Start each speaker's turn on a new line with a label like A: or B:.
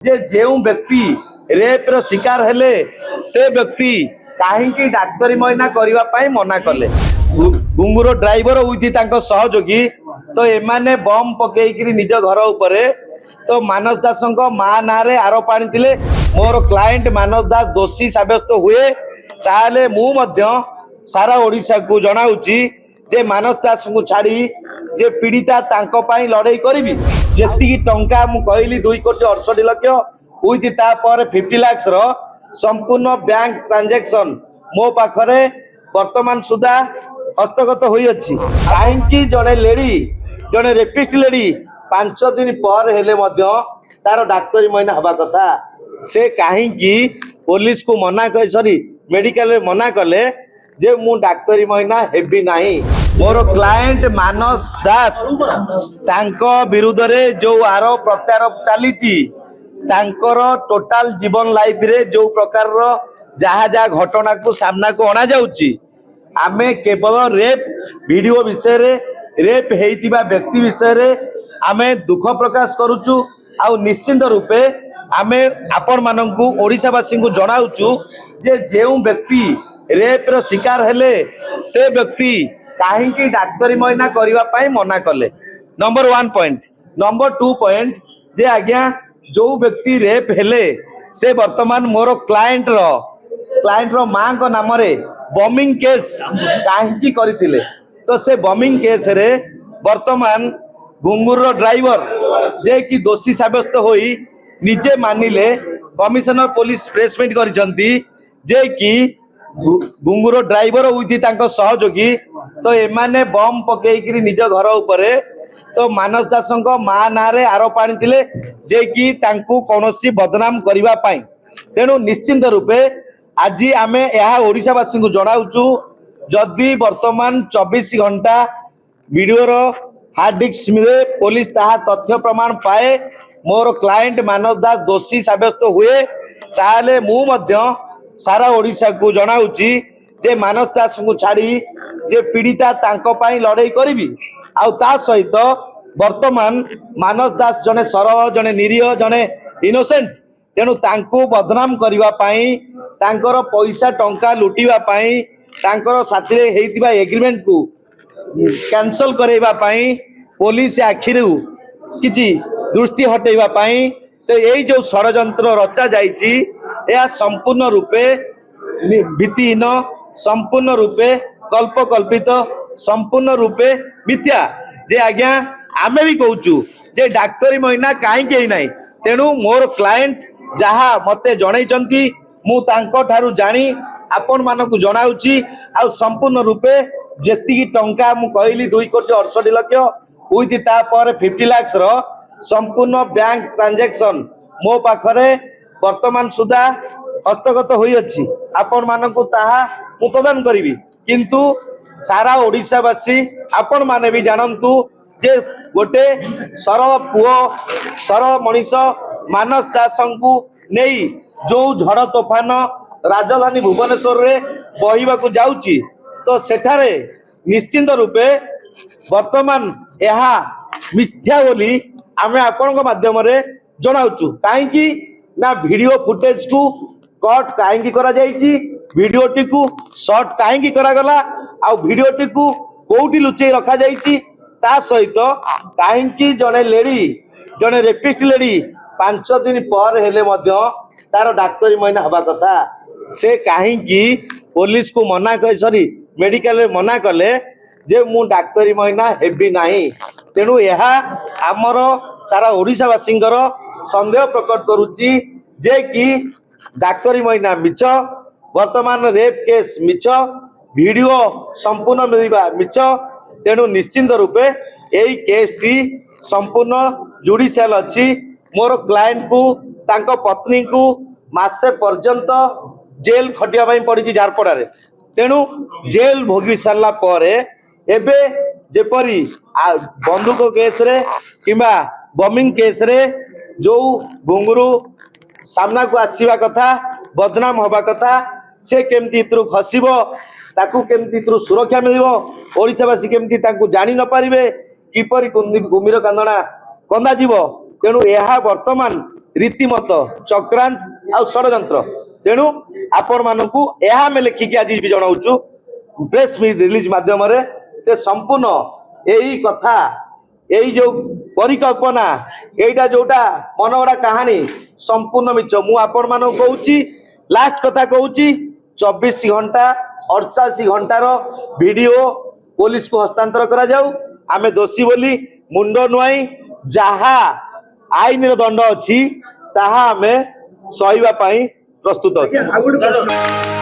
A: जे जो व्यक्ति रेप रो शिकार हेले से व्यक्ति कहीं डाक्तरी मईना करने मना कले। घुंगुर ड्राइवर उठी सहयोगी तो एमाने बम पकईकि निज घर उपरे तो मानस दास माँ ना आरोप आनी मोर क्लाएंट मानस दास दोषी सब्यस्त हुए ताले मु सारा ओडिशा को जनाऊँगी जे मानस दास को छाड़ी जे पीड़िता लड़ाई करी जी टंका मु कहली 2,68,00,000 उइथ तापर 50 लाख संपूर्ण बैंक ट्रांजैक्शन मो पाखरे वर्तमान सुधा हस्तगत होई अछि। कहीं जड़े लेडी जड़े रेपिस्ट लेडी 5 दिन पर हेले तार डाक्तरी महीना हवा कथा से कहीं पुलिस को मना कर सॉरी मेडिकल मना कले जे मु डाक्तरी महीना हेबी नाही। मोर क्लाएंट मानस दास तांको विरुद्ध रे जो आरोप प्रत्यारोप चली टोटाल जीवन लाइफ रे जो प्रकार जहा जहा घटना को सामना को अना जाउची आमे केवल रेप वीडियो विषय रे रेप हेइतिबा व्यक्ति विषय रे आमे दुख प्रकाश करूचु आउ निश्चिंत रूपे आमे आपण माननकु ओडिशावासी को जनाउचु जे जो व्यक्ति रेप रो शिकार हेले से व्यक्ति कहीं डाक्तरी मईना करने मना कले। Number 1 point. नंबर 2 पॉइंट जे आज्ञा जो व्यक्ति रेप हेले से वर्तमान मोर क्लाएंट रो माँ को नाम रे बॉम्बिंग केस कहीं करथिले तो से बॉम्बिंग केस रे वर्तमान घुंगुर ड्राइवर जे कि दोषी सब्यस्त होई निजे मानिले कमिशनर पुलिस प्रेसमिट करिसंती जे कि घुंगुर ड्राइवर उठी सहयोगी तो एमाने बम पकईकि निज घर उपरे तो मानस दास माँ ना आरोप आनी जे कि कौनसी बदनाम करने तेणु निश्चिंत रूपे आज आमे यह ओडिशावासी को जनाऊँ जदि वर्तमान 24 घंटा वीडियो हार्ड डिस्क मिले पुलिस ताहा तथ्य प्रमाण पाए मोर क्लाएंट मानस दास दोषी सब्यस्त हुए ताले मु सारा ओडिशा को जनाऊँगी जे मानस दास को छाड़ी जे पीड़िता लड़ाई करी आउ ता सहित वर्तमान मानस दास जने सरल जने निरीह जने इनोसेंट तेणु तांको बदनाम करने तांकर पैसा टंका लुटिबा पाई तांकर साथी हेइतिबा एग्रीमेंट को कैंसल करैबा पाई पुलिस आखिरु किछि दृष्टि हटेबा पाई तो यही जो षड्यंत्र रचा जाइछि यह संपूर्ण रूपे भित्तिहीन संपूर्ण रूपे कल्पकल्पित संपूर्ण रूपे मिथ्या जे आज्ञा आमे भी कहूचु जे डाक्तरी महीना कहीं ना तेणु मोर क्लाएंट जहा मते जनईचंती मु तांको ठारू जानी आपण मानकु जनाउची आ संपूर्ण रूपे जेतिकी टंका मु कहली 2,68,00,000 उइथ तापर 50 लाख संपूर्ण बैंक ट्रांजैक्शन मो पाखरे वर्तमान सुधा हस्तगत होई अछि। आपण मानकु ताहा मु प्रदान करिवि किंतु सारा ओडिशावासी आपण माने भी जानंतु जे गोटे सरल पुओ सरल मनीष मानस दासंकु नेई जो झड़ तोफान राजधानी भुवनेश्वर रे बहिबाकु जाउची तो सेठारे निश्चिंत रूपे वर्तमान यह मिथ्या बोली आमे आपनक माध्यम रे जनाउचु काहेकि ना वीडियो फुटेज को कट कहीं करा जाइछि वीडियो टी को शॉर्ट कहीं करा गला आ वीडियो टी को कोउटी लुचै रखा जाइछि ता सहित कहीं जड़े लेडी जड़े रेपिस्ट लेडी 5 दिन पर हेले तार डाक्तरी महीना हवा कथा से कहीं पुलिस को मना कर सॉरी मेडिकल मना कले जे मु डाक्तरी महीना हेबी नाही। तेणु यह आमर सारा ओडिशावासी संदेह प्रकट करुच्ची जे कि डाक्तरी महीना मिछ वर्तमान रेप केस मिछ वीडियो संपूर्ण मिलवा मिछ तेणु निश्चिंत रूपे यही केस टी संपूर्ण जुडिशियल अच्छी मोर क्लाएंट को तांको पत्नी को मासे पर्यंत जेल खटिया पड़ी झारपड़ा रे तेणु जेल भोगी सारा पर एबे जेपरी बंदूक केस रे किंबा बॉम्बिंग केस रे जो घुंगुरु सामना को आसीबा कथा बदनाम हवा कथा से केमती खसब ताकू केमती सुरक्षा मिलिबो ओडिशावासी केमती ताकू जानी न पारिबे किपरि कुम्भीर कांदना कंदा जीव तेणु यह वर्तमान रीतिमत चक्रांत आ षड्यंत्र तेणु आपण मानकू यह आम लिखिकी आज भी जनाऊँ प्रेस रिलीज माध्यम संपूर्ण यही कथा यही जो परिकल्पना यहीटा जोटा मनगढ़ा कहानी संपूर्ण मिछ मु आपण मान कहूँ लास्ट कथा कहूँ 24 घंटा 48 घंटार वीडियो पुलिस को हस्तांतर करा जाऊ आमे दोषी बोली मुंड नुआई जहा आईन दंड अच्छी ताहा आमे सहिबा पई प्रस्तुत अछि।